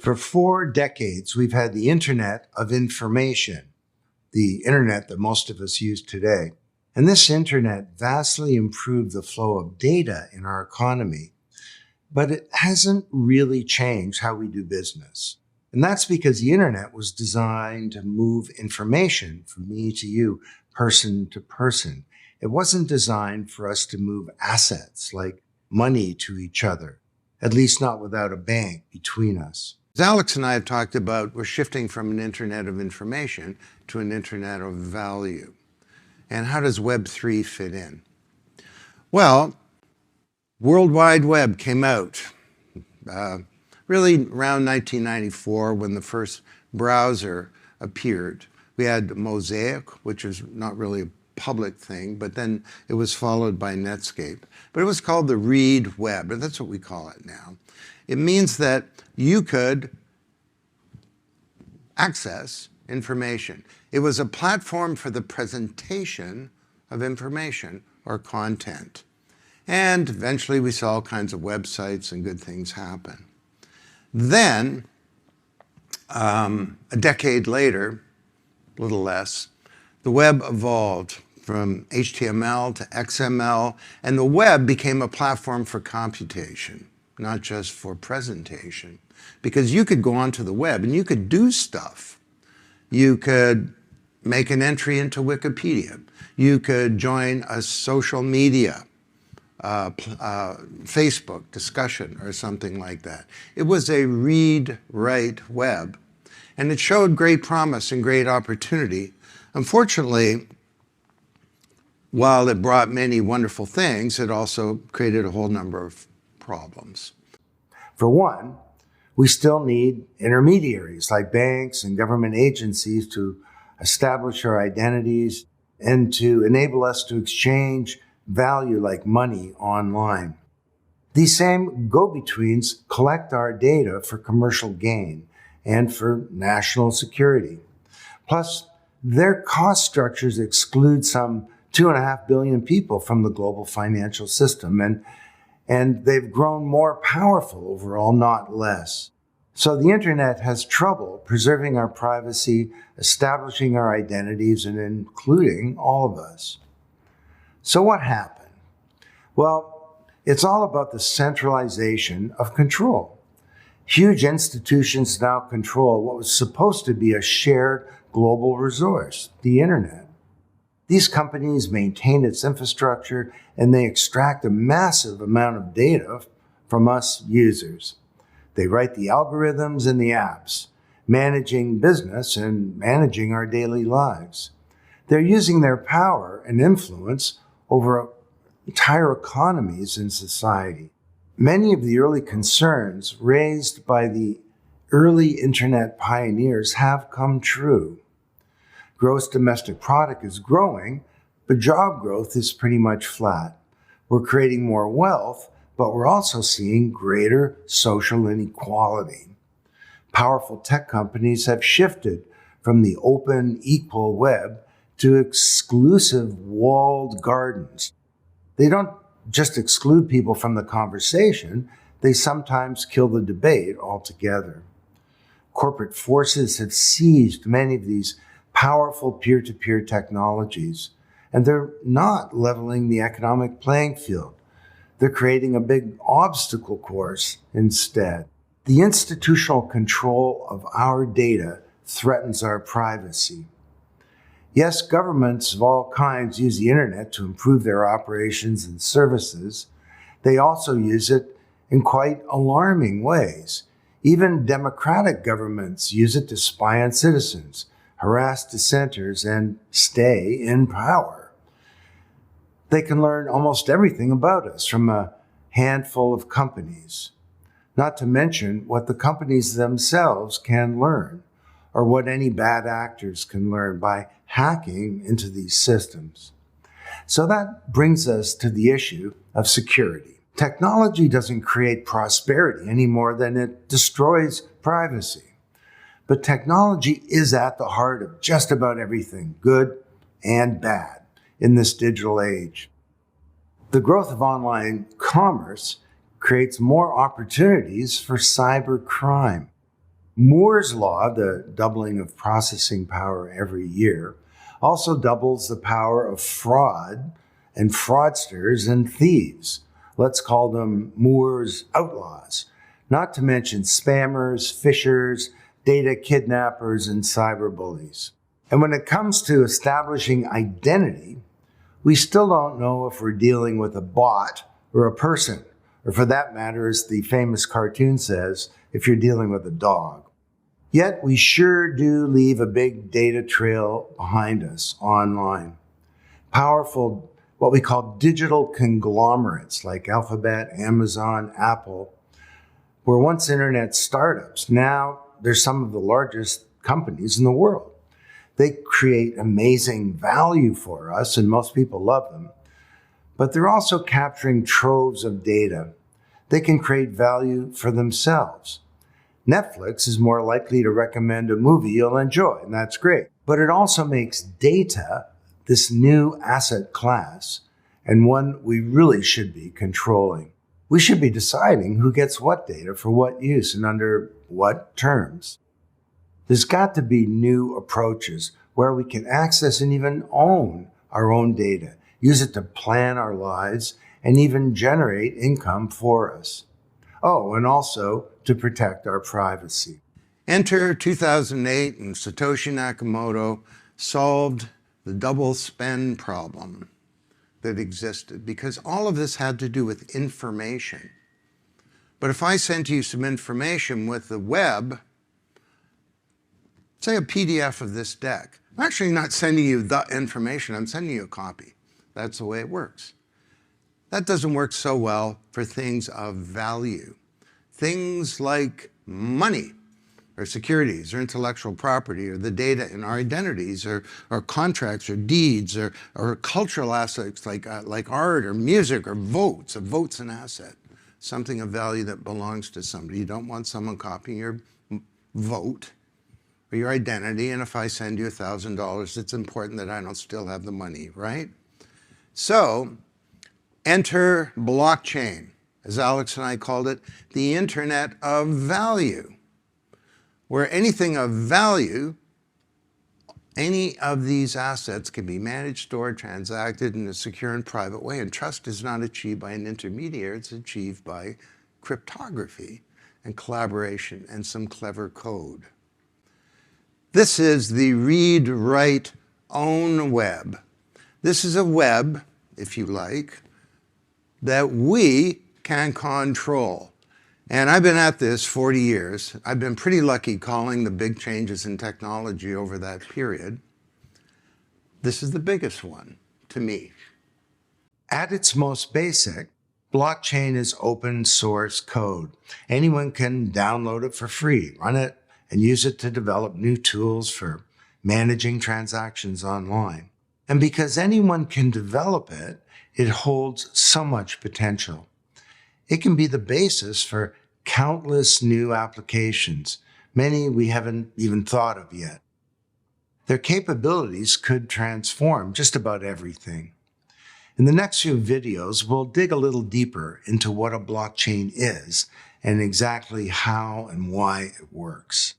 For 4 decades, we've had the Internet of Information, the Internet that most of us use today. And this Internet vastly improved the flow of data in our economy, but it hasn't really changed how we do business. And that's because the Internet was designed to move information from me to you, person to person. It wasn't designed for us to move assets like money to each other, at least not without a bank between us. As Alex and I have talked about, we're shifting from an Internet of information to an Internet of value. And how does Web3 fit in? Well, World Wide Web came out really around 1994 when the first browser appeared. We had Mosaic, which is not really a public thing, but then it was followed by Netscape. But it was called the Read Web, and that's what we call it now. It means that you could access information. It was a platform for the presentation of information or content. And eventually we saw all kinds of websites and good things happen. Then, a decade later, a little less, the web evolved from HTML to XML, and the web became a platform for computation, not just for presentation. Because you could go onto the web and you could do stuff. You could make an entry into Wikipedia. You could join a social media, Facebook discussion or something like that. It was a read-write web, and it showed great promise and great opportunity. Unfortunately, while it brought many wonderful things, it also created a whole number of problems. For one, we still need intermediaries like banks and government agencies to establish our identities and to enable us to exchange value like money online. These same go-betweens collect our data for commercial gain and for national security. Plus, their cost structures exclude some 2.5 billion people from the global financial system, and they've grown more powerful overall, not less. So the Internet has trouble preserving our privacy, establishing our identities, and including all of us. So what happened? Well, it's all about the centralization of control. Huge institutions now control what was supposed to be a shared global resource, the Internet. These companies maintain its infrastructure, and they extract a massive amount of data from us users. They write the algorithms and the apps, managing business and managing our daily lives. They're using their power and influence over entire economies in society. Many of the early concerns raised by the early Internet pioneers have come true. Gross domestic product is growing, but job growth is pretty much flat. We're creating more wealth, but we're also seeing greater social inequality. Powerful tech companies have shifted from the open, equal web to exclusive walled gardens. They don't just exclude people from the conversation, they sometimes kill the debate altogether. Corporate forces have seized many of these powerful peer-to-peer technologies, and they're not leveling the economic playing field. They're creating a big obstacle course instead. The institutional control of our data threatens our privacy. Yes, governments of all kinds use the Internet to improve their operations and services. They also use it in quite alarming ways. Even democratic governments use it to spy on citizens, harass dissenters, and stay in power. They can learn almost everything about us from a handful of companies, not to mention what the companies themselves can learn, or what any bad actors can learn by hacking into these systems. So that brings us to the issue of security. Technology doesn't create prosperity any more than it destroys privacy. But technology is at the heart of just about everything, good and bad, in this digital age. The growth of online commerce creates more opportunities for cyber crime. Moore's law, the doubling of processing power every year, also doubles the power of fraud and fraudsters and thieves. Let's call them Moore's outlaws, not to mention spammers, phishers, data kidnappers, and cyberbullies. And when it comes to establishing identity, we still don't know if we're dealing with a bot or a person, or for that matter, as the famous cartoon says, if you're dealing with a dog. Yet we sure do leave a big data trail behind us online. Powerful, what we call digital conglomerates like Alphabet, Amazon, Apple, were once internet startups. Now they're some of the largest companies in the world. They create amazing value for us, and most people love them. But they're also capturing troves of data. They can create value for themselves. Netflix is more likely to recommend a movie you'll enjoy, and that's great. But it also makes data this new asset class, and one we really should be controlling. We should be deciding who gets what data for what use and under what terms. There's got to be new approaches where we can access and even own our own data, use it to plan our lives, and even generate income for us. Oh, and also to protect our privacy. Enter 2008, and Satoshi Nakamoto solved the double spend problem that existed, because all of this had to do with information. But if I sent you some information with the web, say a PDF of this deck, I'm actually not sending you the information, I'm sending you a copy. That's the way it works. That doesn't work so well for things of value. Things like money, or securities, or intellectual property, or the data in our identities, or contracts, or deeds, or cultural assets like art, or music, or votes. A vote's an asset, something of value that belongs to somebody. You don't want someone copying your vote or your identity, and if I send you $1,000, it's important that I don't still have the money, right? So, enter blockchain, as Alex and I called it, the Internet of Value, where anything of value, any of these assets can be managed, stored, transacted in a secure and private way. And trust is not achieved by an intermediary, it's achieved by cryptography and collaboration and some clever code. This is the read, write, own web. This is a web, if you like, that we can control. And I've been at this 40 years. I've been pretty lucky calling the big changes in technology over that period. This is the biggest one to me. At its most basic, blockchain is open source code. Anyone can download it for free, run it, and use it to develop new tools for managing transactions online. And because anyone can develop it, it holds so much potential. It can be the basis for countless new applications, many we haven't even thought of yet. Their capabilities could transform just about everything. In the next few videos, we'll dig a little deeper into what a blockchain is and exactly how and why it works.